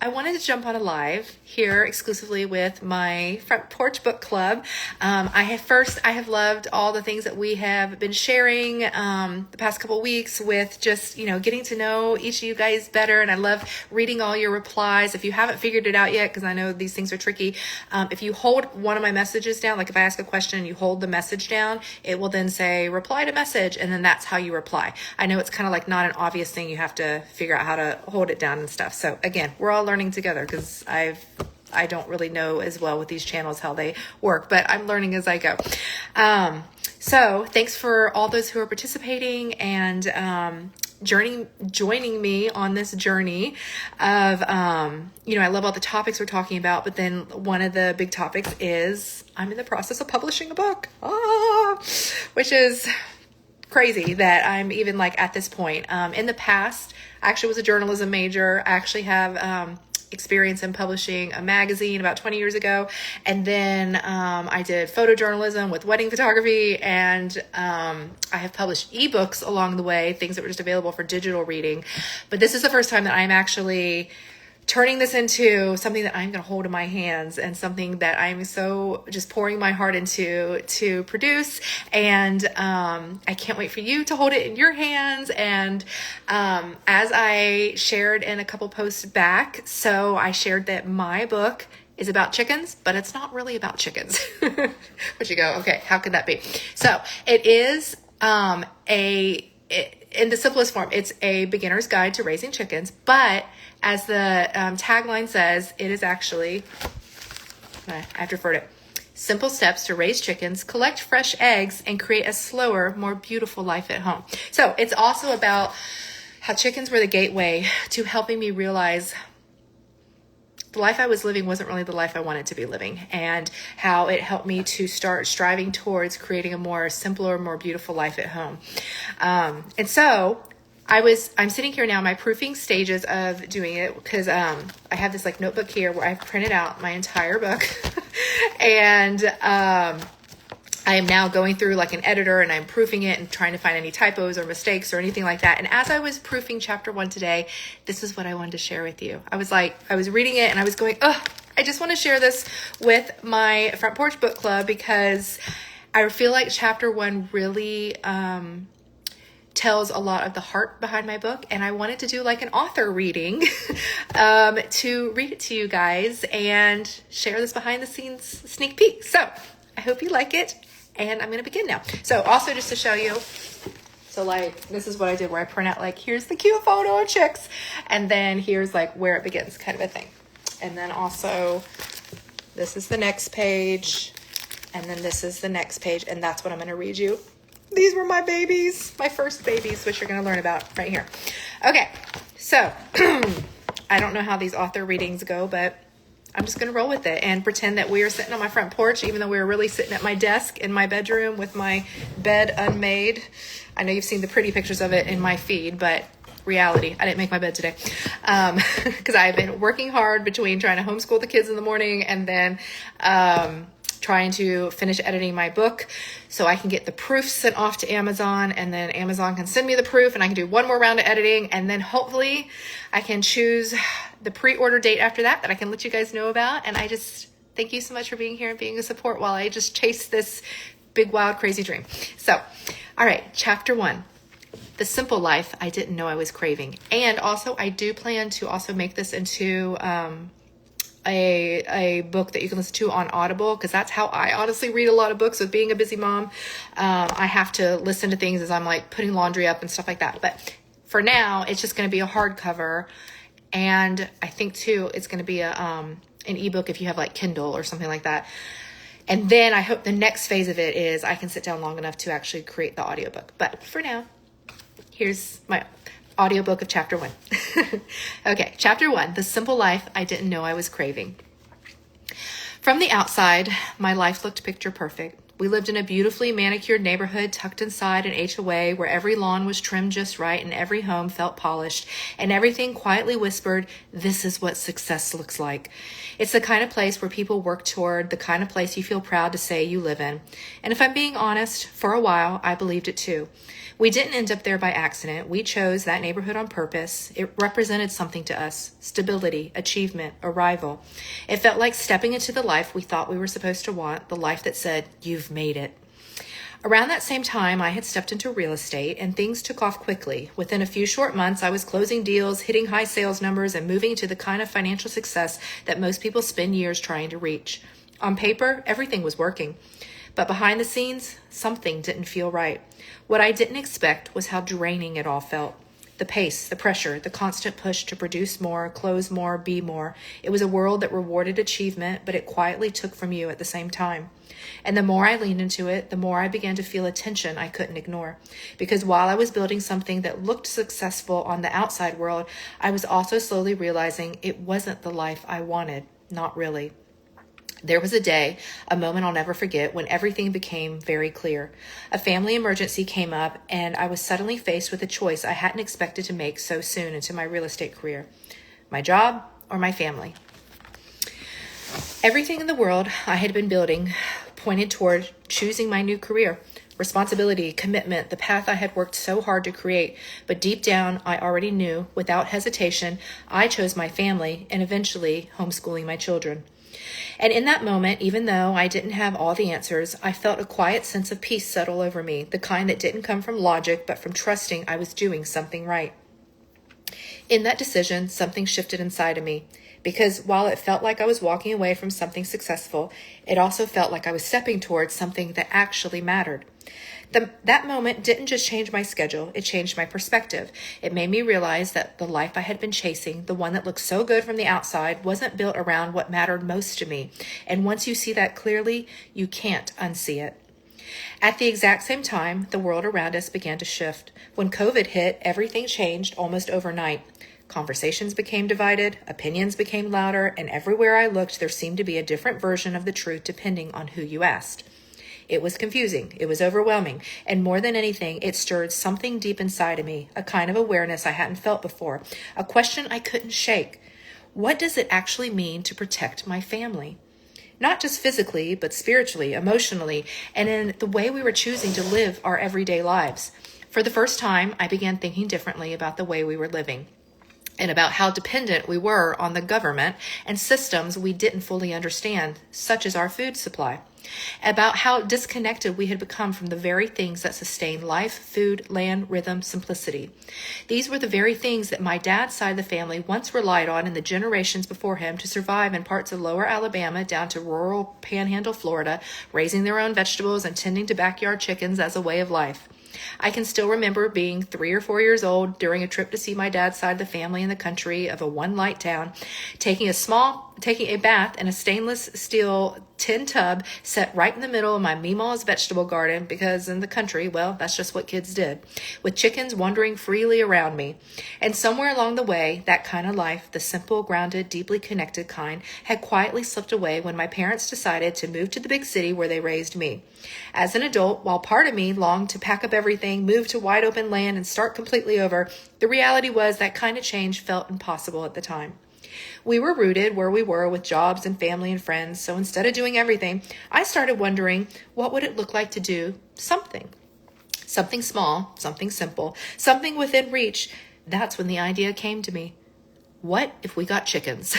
I wanted to jump on a live here exclusively with my Front Porch Book Club. I have loved all the things that we have been sharing the past couple of weeks with just, getting to know each of you guys better. And I love reading all your replies. If you haven't figured it out yet, because I know these things are tricky, if you hold one of my messages down, like if I ask a question and you hold the message down, it will then say reply to message, and then that's how you reply. I know it's kind of like not an obvious thing. You have to figure out how to hold it down and stuff. So again, we're all learning together because I don't really know as well with these channels how they work, but I'm learning as I go. So thanks for all those who are participating and joining me on this journey of, I love all the topics we're talking about, but then one of the big topics is I'm in the process of publishing a book, which is crazy that I'm even like at this point. In the past, I actually was a journalism major. I actually have experience in publishing a magazine about 20 years ago. And then I did photojournalism with wedding photography. And I have published ebooks along the way, things that were just available for digital reading. But this is the first time that I'm actually turning this into something that I'm going to hold in my hands and something that I'm so just pouring my heart into to produce. And I can't wait for you to hold it in your hands. And as I shared in a couple posts back, so I shared that my book is about chickens, but it's not really about chickens. But you go, okay, how could that be? So it is in the simplest form, it's a beginner's guide to raising chickens, but as the tagline says, it is actually, I have to refer to it, simple steps to raise chickens, collect fresh eggs, and create a slower, more beautiful life at home. So it's also about how chickens were the gateway to helping me realize the life I was living wasn't really the life I wanted to be living, and how it helped me to start striving towards creating a more simpler, more beautiful life at home. And so I'm sitting here now, my proofing stages of doing it, because I have this like notebook here where I've printed out my entire book and I am now going through like an editor and I'm proofing it and trying to find any typos or mistakes or anything like that. And as I was proofing chapter 1 today, this is what I wanted to share with you. I was reading it and I was going, I just want to share this with my Front Porch Book Club because I feel like chapter 1 really tells a lot of the heart behind my book, and I wanted to do like an author reading to read it to you guys and share this behind the scenes sneak peek. So I hope you like it, and I'm going to begin now. So also just to show you, so like this is what I did where I print out like here's the cute photo of chicks, and then here's like where it begins kind of a thing. And then also this is the next page, and then this is the next page, and that's what I'm going to read you. These were my babies, my first babies, which you're going to learn about right here. Okay, so I don't know how these author readings go, but I'm just going to roll with it and pretend that we are sitting on my front porch, even though we were really sitting at my desk in my bedroom with my bed unmade. I know you've seen the pretty pictures of it in my feed, but reality, I didn't make my bed today because I've been working hard between trying to homeschool the kids in the morning and then trying to finish editing my book so I can get the proofs sent off to Amazon, and then Amazon can send me the proof and I can do one more round of editing, and then hopefully I can choose the pre-order date after that I can let you guys know about. And I just thank you so much for being here and being a support while I just chase this big, wild, crazy dream. So, all right, chapter 1. The simple life I didn't know I was craving. And also I do plan to also make this into a book that you can listen to on Audible, because that's how I honestly read a lot of books with being a busy mom. I have to listen to things as I'm like putting laundry up and stuff like that. But for now, it's just going to be a hardcover. And I think too, it's going to be an ebook if you have like Kindle or something like that. And then I hope the next phase of it is I can sit down long enough to actually create the audiobook. But for now, here's my audiobook of chapter 1. Okay, chapter 1, the simple life I didn't know I was craving. From the outside, my life looked picture perfect. We lived in a beautifully manicured neighborhood tucked inside an HOA where every lawn was trimmed just right and every home felt polished and everything quietly whispered, "This is what success looks like." It's the kind of place where people work toward, the kind of place you feel proud to say you live in. And if I'm being honest, for a while, I believed it too. We didn't end up there by accident. We chose that neighborhood on purpose. It represented something to us: stability, achievement, arrival. It felt like stepping into the life we thought we were supposed to want, the life that said, "You've made it." Around that same time, I had stepped into real estate and things took off quickly. Within a few short months, I was closing deals, hitting high sales numbers, and moving to the kind of financial success that most people spend years trying to reach. On paper, everything was working. But behind the scenes, something didn't feel right. What I didn't expect was how draining it all felt. The pace, the pressure, the constant push to produce more, close more, be more. It was a world that rewarded achievement, but it quietly took from you at the same time. And the more I leaned into it, the more I began to feel a tension I couldn't ignore. Because while I was building something that looked successful on the outside world, I was also slowly realizing it wasn't the life I wanted. Not really. There was a day, a moment I'll never forget, when everything became very clear. A family emergency came up, and I was suddenly faced with a choice I hadn't expected to make so soon into my real estate career: my job or my family. Everything in the world I had been building pointed toward choosing my new career. Responsibility, commitment, the path I had worked so hard to create. But deep down, I already knew, without hesitation, I chose my family and eventually homeschooling my children. And in that moment, even though I didn't have all the answers, I felt a quiet sense of peace settle over me, the kind that didn't come from logic, but from trusting I was doing something right. In that decision, something shifted inside of me, because while it felt like I was walking away from something successful, it also felt like I was stepping towards something that actually mattered. That moment didn't just change my schedule, it changed my perspective. It made me realize that the life I had been chasing, the one that looked so good from the outside, wasn't built around what mattered most to me. And once you see that clearly, you can't unsee it. At the exact same time, the world around us began to shift. When COVID hit, everything changed almost overnight. Conversations became divided, opinions became louder, and everywhere I looked, there seemed to be a different version of the truth depending on who you asked. It was confusing, it was overwhelming, and more than anything, it stirred something deep inside of me, a kind of awareness I hadn't felt before, a question I couldn't shake. What does it actually mean to protect my family? Not just physically, but spiritually, emotionally, and in the way we were choosing to live our everyday lives. For the first time, I began thinking differently about the way we were living, and about how dependent we were on the government and systems we didn't fully understand, such as our food supply. About how disconnected we had become from the very things that sustain life, food, land, rhythm, simplicity. These were the very things that my dad's side of the family once relied on in the generations before him to survive in parts of lower Alabama down to rural Panhandle, Florida, raising their own vegetables and tending to backyard chickens as a way of life. I can still remember being 3 or 4 years old during a trip to see my dad's side of the family in the country of a one-light town, taking a bath in a stainless steel tin tub set right in the middle of my Meemaw's vegetable garden, because in the country, well, that's just what kids did, with chickens wandering freely around me. And somewhere along the way, that kind of life, the simple, grounded, deeply connected kind, had quietly slipped away when my parents decided to move to the big city where they raised me. As an adult, while part of me longed to pack up everything, move to wide open land, and start completely over, the reality was that kind of change felt impossible at the time. We were rooted where we were with jobs and family and friends, so instead of doing everything, I started wondering, what would it look like to do something? Something small, something simple, something within reach. That's when the idea came to me. What if we got chickens?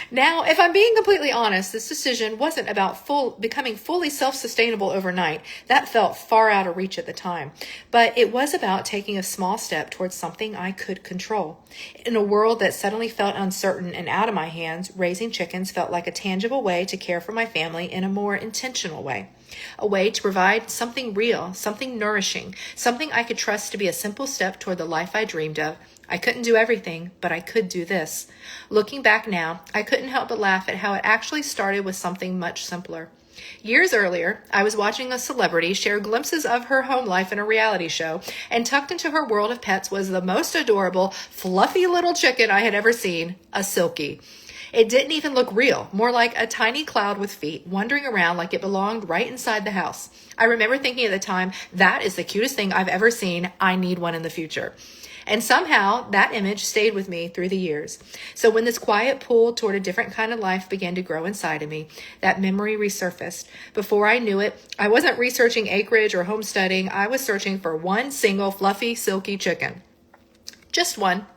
Now, if I'm being completely honest, this decision wasn't about becoming fully self-sustainable overnight. That felt far out of reach at the time. But it was about taking a small step towards something I could control. In a world that suddenly felt uncertain and out of my hands, raising chickens felt like a tangible way to care for my family in a more intentional way. A way to provide something real, something nourishing, something I could trust to be a simple step toward the life I dreamed of. I couldn't do everything, but I could do this. Looking back now, I couldn't help but laugh at how it actually started with something much simpler. Years earlier, I was watching a celebrity share glimpses of her home life in a reality show, and tucked into her world of pets was the most adorable, fluffy little chicken I had ever seen, a Silkie. It didn't even look real, more like a tiny cloud with feet wandering around like it belonged right inside the house. I remember thinking at the time, that is the cutest thing I've ever seen. I need one in the future. And somehow that image stayed with me through the years. So when this quiet pull toward a different kind of life began to grow inside of me, that memory resurfaced. Before I knew it, I wasn't researching acreage or homesteading. I was searching for one single fluffy, silky chicken. Just one.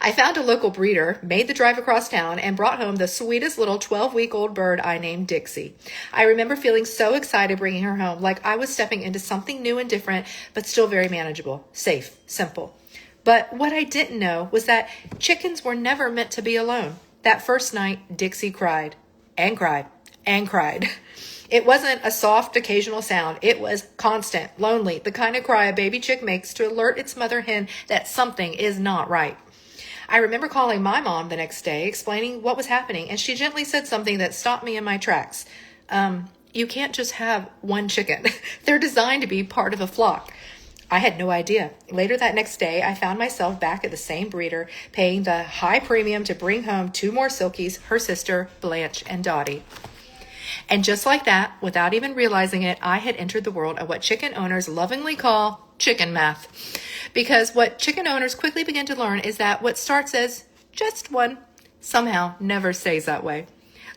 I found a local breeder, made the drive across town, and brought home the sweetest little 12-week-old bird I named Dixie. I remember feeling so excited bringing her home, like I was stepping into something new and different, but still very manageable, safe, simple. But what I didn't know was that chickens were never meant to be alone. That first night, Dixie cried and cried and cried. It wasn't a soft, occasional sound. It was constant, lonely, the kind of cry a baby chick makes to alert its mother hen that something is not right. I remember calling my mom the next day, explaining what was happening, and she gently said something that stopped me in my tracks. You can't just have one chicken. They're designed to be part of a flock. I had no idea. Later that next day, I found myself back at the same breeder, paying the high premium to bring home 2 more Silkies, her sister, Blanche, and Dottie. And just like that, without even realizing it, I had entered the world of what chicken owners lovingly call chicken math. Because what chicken owners quickly begin to learn is that what starts as just one somehow never stays that way.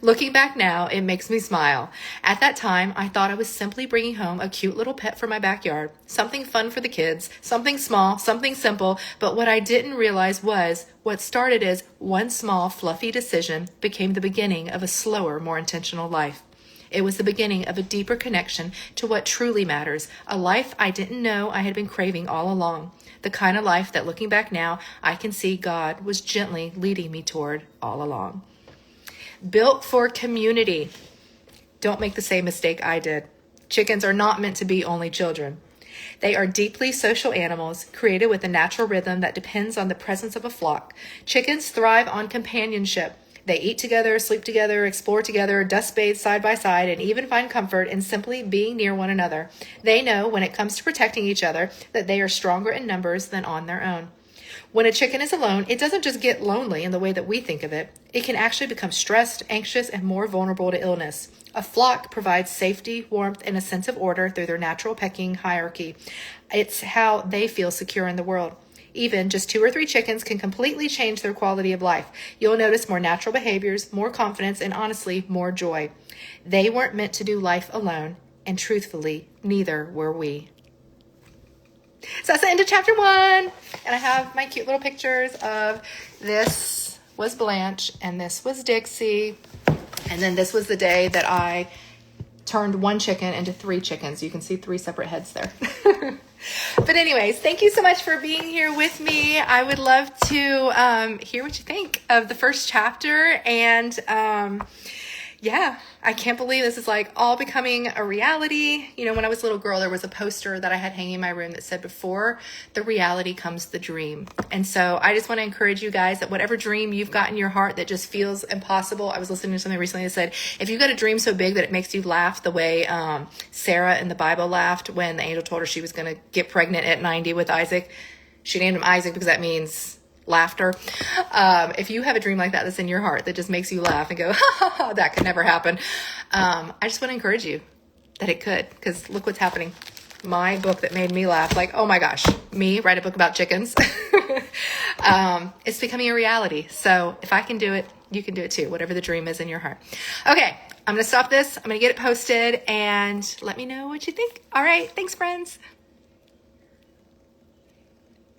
Looking back now, it makes me smile. At that time, I thought I was simply bringing home a cute little pet for my backyard, something fun for the kids, something small, something simple, but what I didn't realize was what started as one small, fluffy decision became the beginning of a slower, more intentional life. It was the beginning of a deeper connection to what truly matters, a life I didn't know I had been craving all along, the kind of life that looking back now, I can see God was gently leading me toward all along. Built for community. Don't make the same mistake I did. Chickens are not meant to be only children. They are deeply social animals, created with a natural rhythm that depends on the presence of a flock. Chickens thrive on companionship. They eat together, sleep together, explore together, dust bathe side by side, and even find comfort in simply being near one another. They know when it comes to protecting each other that they are stronger in numbers than on their own. When a chicken is alone, it doesn't just get lonely in the way that we think of it. It can actually become stressed, anxious, and more vulnerable to illness. A flock provides safety, warmth, and a sense of order through their natural pecking hierarchy. It's how they feel secure in the world. Even just 2 or 3 chickens can completely change their quality of life. You'll notice more natural behaviors, more confidence, and honestly, more joy. They weren't meant to do life alone, and truthfully, neither were we. So that's the end of chapter 1. And I have my cute little pictures of this was Blanche and this was Dixie. And then this was the day that I turned 1 chicken into 3 chickens. You can see 3 separate heads there. But anyways, thank you so much for being here with me. I would love to hear what you think of the first chapter. And yeah, I can't believe this is like all becoming a reality. You know, when I was a little girl, there was a poster that I had hanging in my room that said, before the reality comes the dream. And so I just want to encourage you guys that whatever dream you've got in your heart that just feels impossible. I was listening to something recently that said, if you've got a dream so big that it makes you laugh the way Sarah in the Bible laughed when the angel told her she was going to get pregnant at 90 with Isaac. She named him Isaac because that means laughter. If you have a dream like that that's in your heart that just makes you laugh and go, ha ha ha, that could never happen. I just want to encourage you that it could, because look what's happening. My book that made me laugh, like, oh my gosh, me write a book about chickens. It's becoming a reality. So if I can do it, you can do it too, whatever the dream is in your heart. Okay, I'm going to stop this. I'm going to get it posted and let me know what you think. All right, thanks friends.